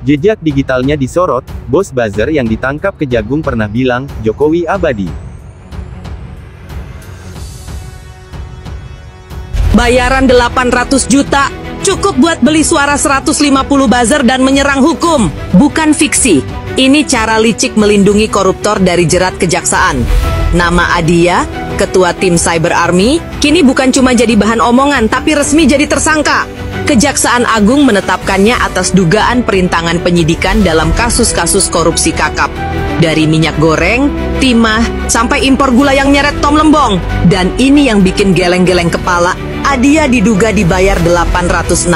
Jejak digitalnya disorot, bos buzzer yang ditangkap Kejagung pernah bilang, Jokowi abadi. Bayaran 800 juta, cukup buat beli suara 150 buzzer dan menyerang hukum. Bukan fiksi, ini cara licik melindungi koruptor dari jerat kejaksaan. Nama Adia, ketua tim Cyber Army, kini bukan cuma jadi bahan omongan tapi resmi jadi tersangka. Kejaksaan Agung menetapkannya atas dugaan perintangan penyidikan dalam kasus-kasus korupsi kakap. Dari minyak goreng, timah, sampai impor gula yang nyeret Tom Lembong. Dan ini yang bikin geleng-geleng kepala, Adia diduga dibayar 864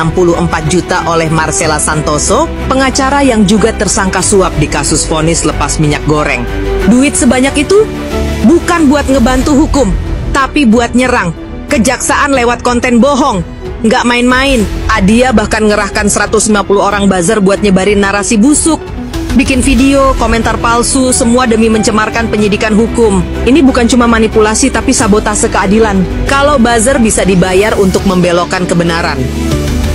juta oleh Marcella Santoso, pengacara yang juga tersangka suap di kasus vonis lepas minyak goreng. Duit sebanyak itu bukan buat ngebantu hukum, tapi buat nyerang kejaksaan lewat konten bohong. Nggak main-main, Adia bahkan ngerahkan 150 orang buzzer buat nyebarin narasi busuk. Bikin video, komentar palsu, semua demi mencemarkan penyidikan hukum. Ini bukan cuma manipulasi tapi sabotase keadilan. Kalau buzzer bisa dibayar untuk membelokkan kebenaran.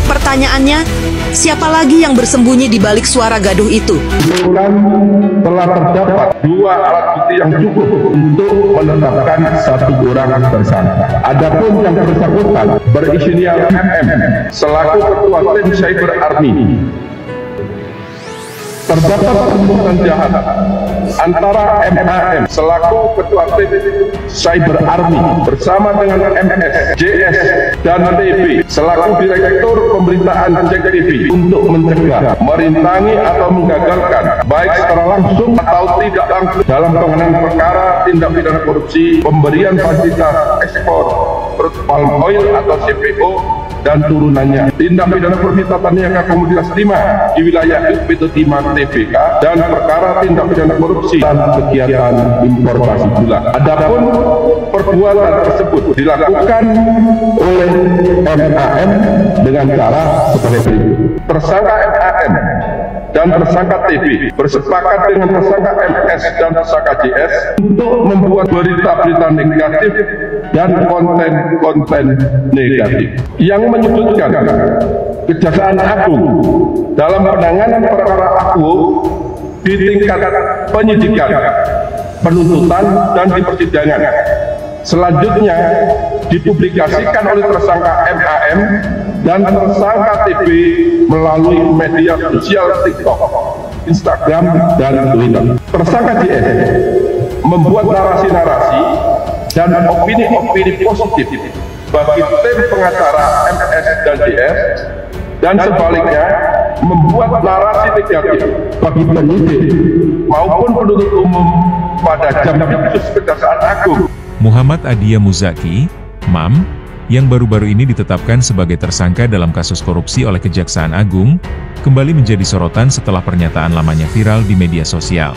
Pertanyaannya, siapa lagi yang bersembunyi di balik suara gaduh itu? Telah terdapat 2 alat bukti yang cukup untuk menetapkan 1 orang tersangka. Adapun yang bersangkutan berinisial MM selaku ketua tim Cyber Army. Terdapat pembunuhan jahat antara MAM selaku ketua tim Cyber Army bersama dengan MS, JS, dan TB selaku direktur pemberitaan Cek TV untuk mencegah, merintangi atau menggagalkan baik secara langsung atau tidak langsung dalam penanganan perkara tindak pidana korupsi, pemberian fasilitas ekspor crude palm oil atau CPO dan turunannya, tindak pidana permintaan niaga komoditas timah di wilayah UPT Timah TBK, dan perkara tindak pidana korupsi dan kegiatan importasi gula. Adapun perbuatan tersebut dilakukan oleh MAM dengan cara sebagai berikut. Tersangka MAM dan tersangka TB bersepakat dengan tersangka MS dan tersangka JS untuk membuat berita-berita negatif dan konten-konten negatif yang menyebutkan Kejaksaan Agung dalam penanganan perkara AKUO di tingkat penyidikan, penuntutan, dan di persidangan. Selanjutnya dipublikasikan oleh tersangka MAM dan tersangka TB melalui media sosial TikTok, Instagram, dan Twitter. Tersangka JS membuat narasi-narasi dan opini-opini positif bagi tim pengacara MS dan JS, dan sebaliknya membuat narasi negatif bagi penyidik maupun penuntut umum pada jam-jam Kejaksaan Agung. Muhammad Adia Muzaki, MAM, yang baru-baru ini ditetapkan sebagai tersangka dalam kasus korupsi oleh Kejaksaan Agung, kembali menjadi sorotan setelah pernyataan lamanya viral di media sosial.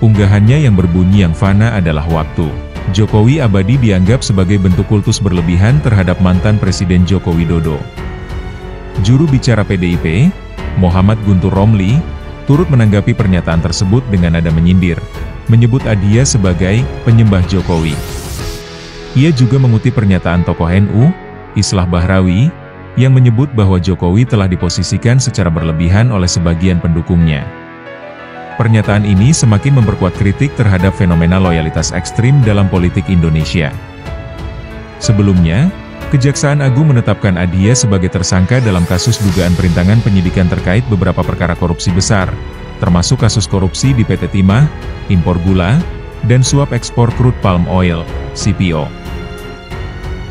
Unggahannya yang berbunyi yang fana adalah waktu. Jokowi abadi dianggap sebagai bentuk kultus berlebihan terhadap mantan Presiden Joko Widodo. Juru bicara PDIP, Muhammad Guntur Romli, turut menanggapi pernyataan tersebut dengan nada menyindir, menyebut Adia sebagai penyembah Jokowi. Ia juga mengutip pernyataan tokoh NU, Islah Bahrawi, yang menyebut bahwa Jokowi telah diposisikan secara berlebihan oleh sebagian pendukungnya. Pernyataan ini semakin memperkuat kritik terhadap fenomena loyalitas ekstrim dalam politik Indonesia. Sebelumnya, Kejaksaan Agung menetapkan Adia sebagai tersangka dalam kasus dugaan perintangan penyidikan terkait beberapa perkara korupsi besar, termasuk kasus korupsi di PT Timah, impor gula, dan suap ekspor crude palm oil, CPO.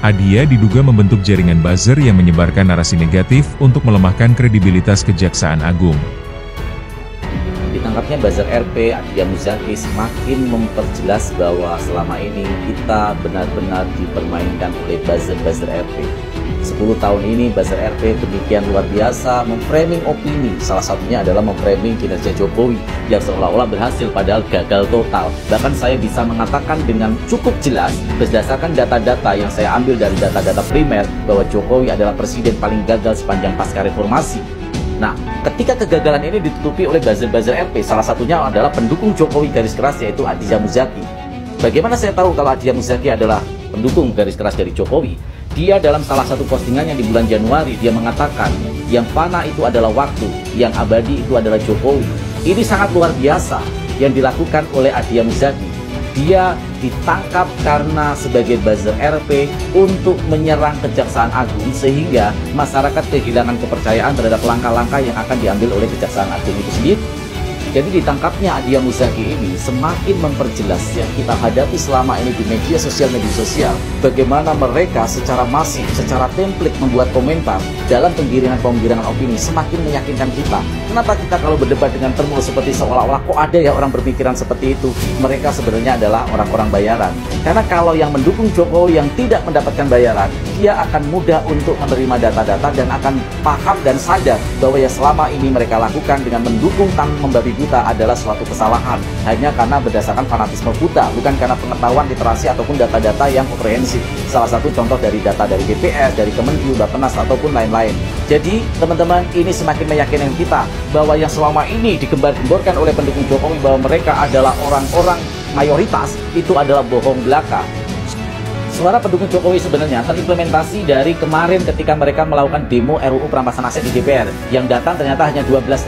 Adia diduga membentuk jaringan buzzer yang menyebarkan narasi negatif untuk melemahkan kredibilitas Kejaksaan Agung. Ditangkapnya buzzer RP, Adia Muzaki semakin memperjelas bahwa selama ini kita benar-benar dipermainkan oleh buzzer RP. 10 tahun ini buzzer RP demikian luar biasa memframing opini, salah satunya adalah memframing kinerja Jokowi yang seolah-olah berhasil padahal gagal total. Bahkan saya bisa mengatakan dengan cukup jelas berdasarkan data-data yang saya ambil dari data-data primer bahwa Jokowi adalah presiden paling gagal sepanjang pasca reformasi. Nah, ketika kegagalan ini ditutupi oleh buzzer RP, salah satunya adalah pendukung Jokowi garis keras yaitu Adia Muzaki. Bagaimana saya tahu kalau Adia Muzaki adalah pendukung garis keras dari Jokowi. Dia dalam salah satu postingannya di bulan Januari, dia mengatakan, yang fana itu adalah waktu, yang abadi itu adalah Jokowi. Ini sangat luar biasa yang dilakukan oleh Adhia Muzaki. Dia ditangkap karena sebagai buzzer RP untuk menyerang Kejaksaan Agung, sehingga masyarakat kehilangan kepercayaan terhadap langkah-langkah yang akan diambil oleh Kejaksaan Agung itu sendiri. Jadi ditangkapnya Adhia Muzaki ini semakin memperjelas yang kita hadapi selama ini di media sosial, bagaimana mereka secara masif, secara template membuat komentar dalam penggiringan-penggiringan opini semakin meyakinkan kita. Kenapa kita kalau berdebat dengan termus seperti seolah-olah kok ada ya orang berpikiran seperti itu? Mereka sebenarnya adalah orang-orang bayaran. Karena kalau yang mendukung Jokowi yang tidak mendapatkan bayaran, dia akan mudah untuk menerima data-data dan akan paham dan sadar bahwa ya selama ini mereka lakukan dengan mendukung tanpa membabi buta adalah suatu kesalahan hanya karena berdasarkan fanatisme buta, bukan karena pengetahuan, literasi ataupun data-data yang komprehensif. Salah satu contoh dari data dari BPS, dari Kemenlu, Bappenas ataupun lain-lain. Jadi teman-teman, ini semakin meyakinkan kita bahwa yang selama ini digembar-gemborkan oleh pendukung Jokowi bahwa mereka adalah orang-orang mayoritas itu adalah bohong belaka. Suara pendukung Jokowi sebenarnya terimplementasi dari kemarin ketika mereka melakukan demo RUU perampasan aset di DPR. Yang datang ternyata hanya 200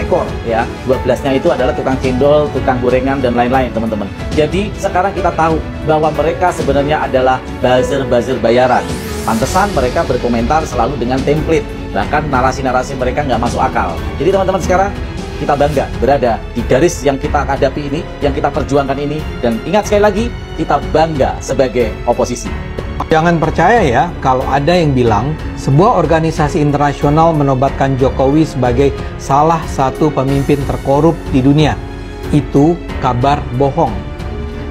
ekor ya. 12-nya itu adalah tukang cendol, tukang gorengan dan lain-lain, teman-teman. Jadi sekarang kita tahu bahwa mereka sebenarnya adalah buzzer-buzzer bayaran. Pantesan mereka berkomentar selalu dengan template. Bahkan narasi-narasi mereka nggak masuk akal. Jadi teman-teman, sekarang kita bangga berada di garis yang kita hadapi ini, yang kita perjuangkan ini, dan ingat sekali lagi, kita bangga sebagai oposisi. Jangan percaya ya kalau ada yang bilang sebuah organisasi internasional menobatkan Jokowi sebagai salah satu pemimpin terkorup di dunia. Itu kabar bohong.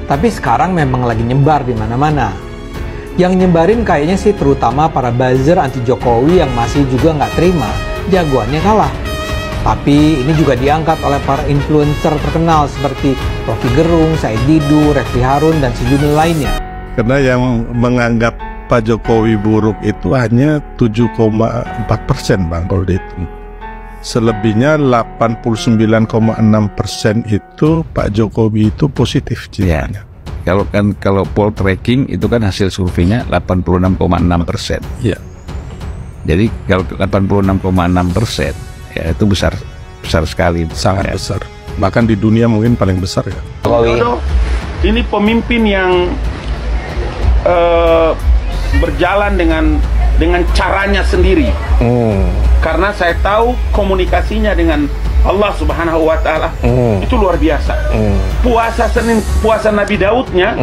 Tapi sekarang memang lagi nyebar di mana-mana. Yang nyebarin kayaknya sih terutama para buzzer anti Jokowi yang masih juga nggak terima jagoannya kalah. Tapi ini juga diangkat oleh para influencer terkenal seperti Rocky Gerung, Said Didu, Refli Harun, dan sejumlah lainnya. Karena yang menganggap Pak Jokowi buruk itu hanya 7,4% Bang kalau dihitung. Selebihnya 89,6% itu Pak Jokowi itu positif jadinya. Ya. Kalau poll tracking itu kan hasil surveinya 86,6%. Iya. Jadi kalau 86,6%, ya itu besar sekali, sangat ya. Besar. Bahkan di dunia mungkin paling besar ya. Ini pemimpin yang berjalan dengan caranya sendiri. Karena saya tahu komunikasinya dengan Allah Subhanahu wa Ta'ala itu luar biasa. Puasa Nabi Daudnya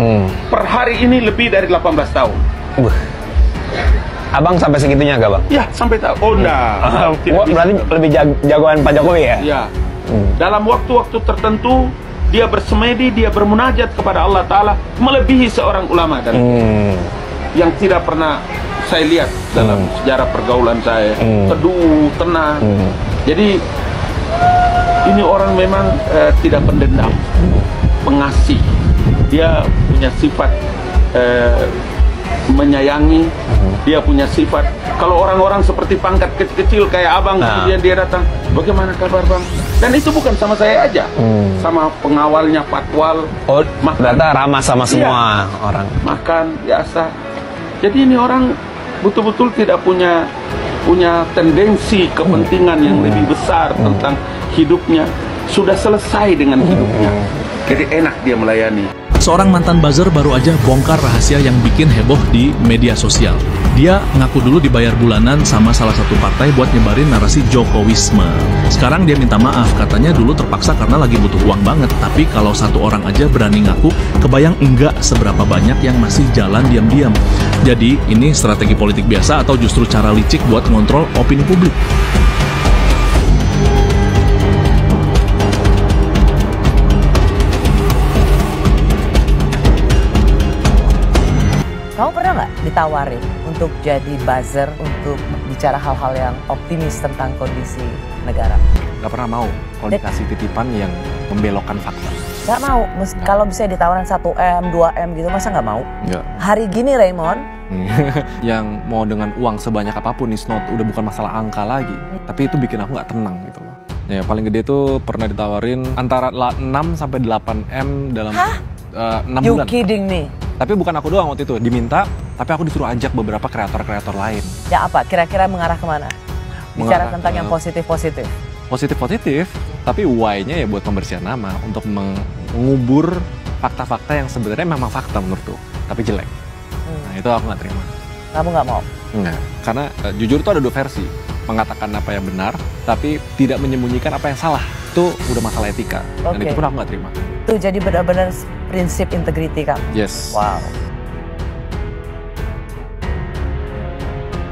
per hari ini lebih dari 18 tahun. Abang sampai segitunya gak bang? Ya, sampai tahu. Oh, enggak. Berarti lebih jagoan Pak Jokowi ya? Ya. Dalam waktu-waktu tertentu, dia bersemedi, dia bermunajat kepada Allah Ta'ala, melebihi seorang ulama dan yang tidak pernah saya lihat dalam sejarah pergaulan saya. Teduh, tenang. Jadi, ini orang memang tidak pendendam, pengasih. Dia punya sifat menyayangi, dia punya sifat. Kalau orang-orang seperti pangkat kecil-kecil kayak abang, kemudian dia datang, bagaimana kabar bang? Dan itu bukan sama saya aja, sama pengawalnya Patwal. Oh, ternyata ramah sama semua orang. Makan biasa. Jadi ini orang betul-betul tidak punya tendensi kepentingan yang lebih besar tentang hidupnya. Sudah selesai dengan hidupnya. Jadi enak dia melayani. Seorang mantan buzzer baru aja bongkar rahasia yang bikin heboh di media sosial. Dia ngaku dulu dibayar bulanan sama salah satu partai buat nyebarin narasi Jokowisme. Sekarang dia minta maaf, katanya dulu terpaksa karena lagi butuh uang banget. Tapi kalau satu orang aja berani ngaku, kebayang enggak seberapa banyak yang masih jalan diam-diam. Jadi ini strategi politik biasa atau justru cara licik buat ngontrol opini publik? Kamu pernah nggak ditawarin untuk jadi buzzer untuk bicara hal-hal yang optimis tentang kondisi negara? Gak pernah mau kalau dikasih titipan yang membelokkan fakta. Gak mau, kalau bisa ditawarin 1M, 2M gitu, masa nggak mau? Nggak. Hari gini Raymond, yang mau dengan uang sebanyak apapun udah bukan masalah angka lagi. Tapi itu bikin aku nggak tenang gitu loh. Ya paling gede tuh pernah ditawarin antara 6 sampai 8M dalam 6 bulan. You kidding me? Tapi bukan aku doang waktu itu diminta, tapi aku disuruh ajak beberapa kreator-kreator lain. Ya apa? Kira-kira mengarah kemana? Bicara Mengarah tentang ke- yang positif-positif. Positif-positif, tapi why-nya ya buat pembersihan nama, untuk mengubur fakta-fakta yang sebenarnya memang fakta menurutku, tapi jelek. Nah itu aku nggak terima. Kamu nggak mau? Enggak, karena jujur tuh ada dua versi. Mengatakan apa yang benar, tapi tidak menyembunyikan apa yang salah. Itu udah masalah etika, dan Oke. itu pun aku nggak terima. Itu jadi benar-benar prinsip integriti kamu. Yes. Wow.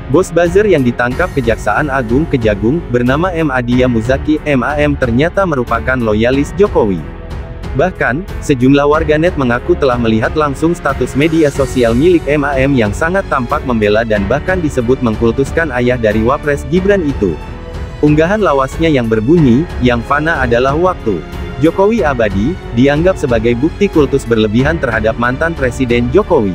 Bos buzzer yang ditangkap Kejaksaan Agung Kejagung, bernama M. Adia Muzaki, MAM ternyata merupakan loyalis Jokowi. Bahkan, sejumlah warganet mengaku telah melihat langsung status media sosial milik MAM yang sangat tampak membela dan bahkan disebut mengkultuskan ayah dari Wapres Gibran itu. Unggahan lawasnya yang berbunyi, yang fana adalah waktu. Jokowi abadi, dianggap sebagai bukti kultus berlebihan terhadap mantan Presiden Jokowi.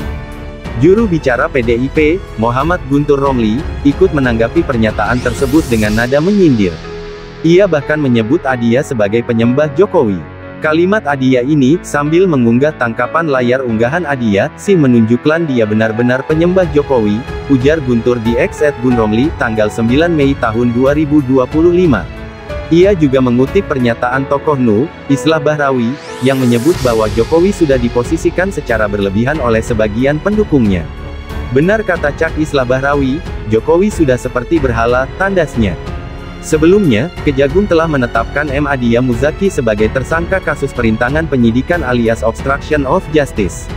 Juru bicara PDIP, Muhammad Guntur Romli, ikut menanggapi pernyataan tersebut dengan nada menyindir. Ia bahkan menyebut Adia sebagai penyembah Jokowi. Kalimat Adia ini, sambil mengunggah tangkapan layar unggahan Adia, si menunjukkan dia benar-benar penyembah Jokowi, ujar Guntur di X @gunromli, tanggal 9 Mei tahun 2025. Ia juga mengutip pernyataan tokoh NU, Islah Bahrawi, yang menyebut bahwa Jokowi sudah diposisikan secara berlebihan oleh sebagian pendukungnya. Benar kata Cak Islah Bahrawi, Jokowi sudah seperti berhala, tandasnya. Sebelumnya, Kejagung telah menetapkan M. Adia Muzaki sebagai tersangka kasus perintangan penyidikan alias obstruction of justice.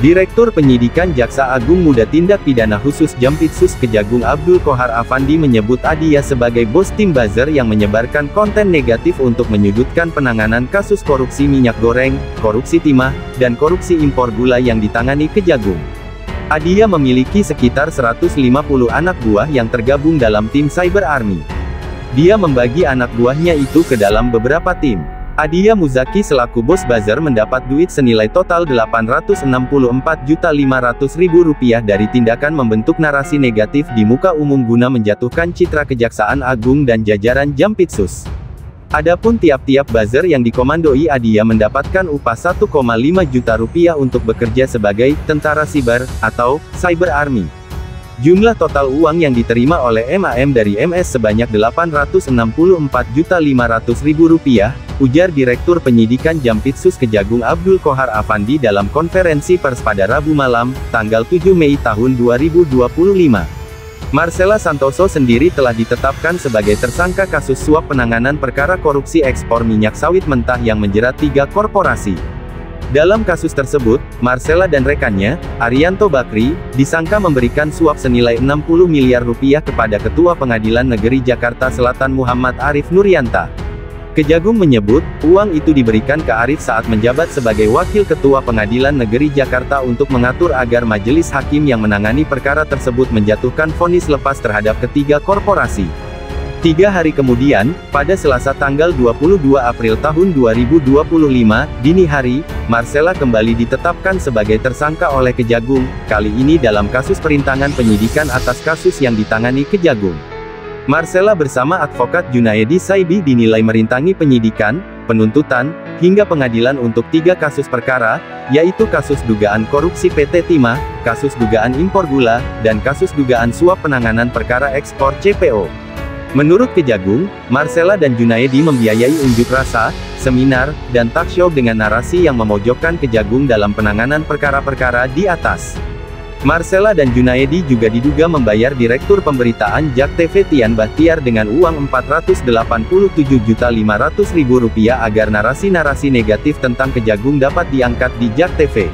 Direktur Penyidikan Jaksa Agung Muda Tindak Pidana Khusus Jampitsus Kejagung Abdul Qohar Afandi menyebut Adia sebagai bos tim buzzer yang menyebarkan konten negatif untuk menyudutkan penanganan kasus korupsi minyak goreng, korupsi timah, dan korupsi impor gula yang ditangani Kejagung. Adia memiliki sekitar 150 anak buah yang tergabung dalam tim Cyber Army. Dia membagi anak buahnya itu ke dalam beberapa tim. Adia Muzaki selaku bos buzzer mendapat duit senilai total Rp864.500.000 dari tindakan membentuk narasi negatif di muka umum guna menjatuhkan citra Kejaksaan Agung dan jajaran Jampitsus. Adapun tiap-tiap buzzer yang dikomandoi Adia mendapatkan upah Rp1,5 juta untuk bekerja sebagai tentara siber atau Cyber Army. Jumlah total uang yang diterima oleh MAM dari MS sebanyak Rp864.500.000, ujar Direktur Penyidikan Jampitsus Kejagung Abdul Qohar Afandi dalam konferensi pers pada Rabu malam, tanggal 7 Mei tahun 2025. Marcella Santoso sendiri telah ditetapkan sebagai tersangka kasus suap penanganan perkara korupsi ekspor minyak sawit mentah yang menjerat 3 korporasi. Dalam kasus tersebut, Marcella dan rekannya, Arianto Bakri, disangka memberikan suap senilai Rp60 miliar kepada Ketua Pengadilan Negeri Jakarta Selatan Muhammad Arif Nuryanta. Kejagung menyebut, uang itu diberikan ke Arif saat menjabat sebagai Wakil Ketua Pengadilan Negeri Jakarta untuk mengatur agar majelis hakim yang menangani perkara tersebut menjatuhkan vonis lepas terhadap ketiga korporasi. 3 hari kemudian, pada Selasa tanggal 22 April tahun 2025, dini hari, Marcella kembali ditetapkan sebagai tersangka oleh Kejagung, kali ini dalam kasus perintangan penyidikan atas kasus yang ditangani Kejagung. Marcella bersama advokat Junaedi Saibi dinilai merintangi penyidikan, penuntutan, hingga pengadilan untuk 3 kasus perkara, yaitu kasus dugaan korupsi PT Timah, kasus dugaan impor gula, dan kasus dugaan suap penanganan perkara ekspor CPO. Menurut Kejagung, Marcella dan Junaedi membiayai unjuk rasa, seminar, dan talk show dengan narasi yang memojokkan Kejagung dalam penanganan perkara-perkara di atas. Marcella dan Junaedi juga diduga membayar Direktur Pemberitaan JAK TV Tian Bahtiar dengan uang Rp487.500.000 agar narasi-narasi negatif tentang Kejagung dapat diangkat di JAK TV.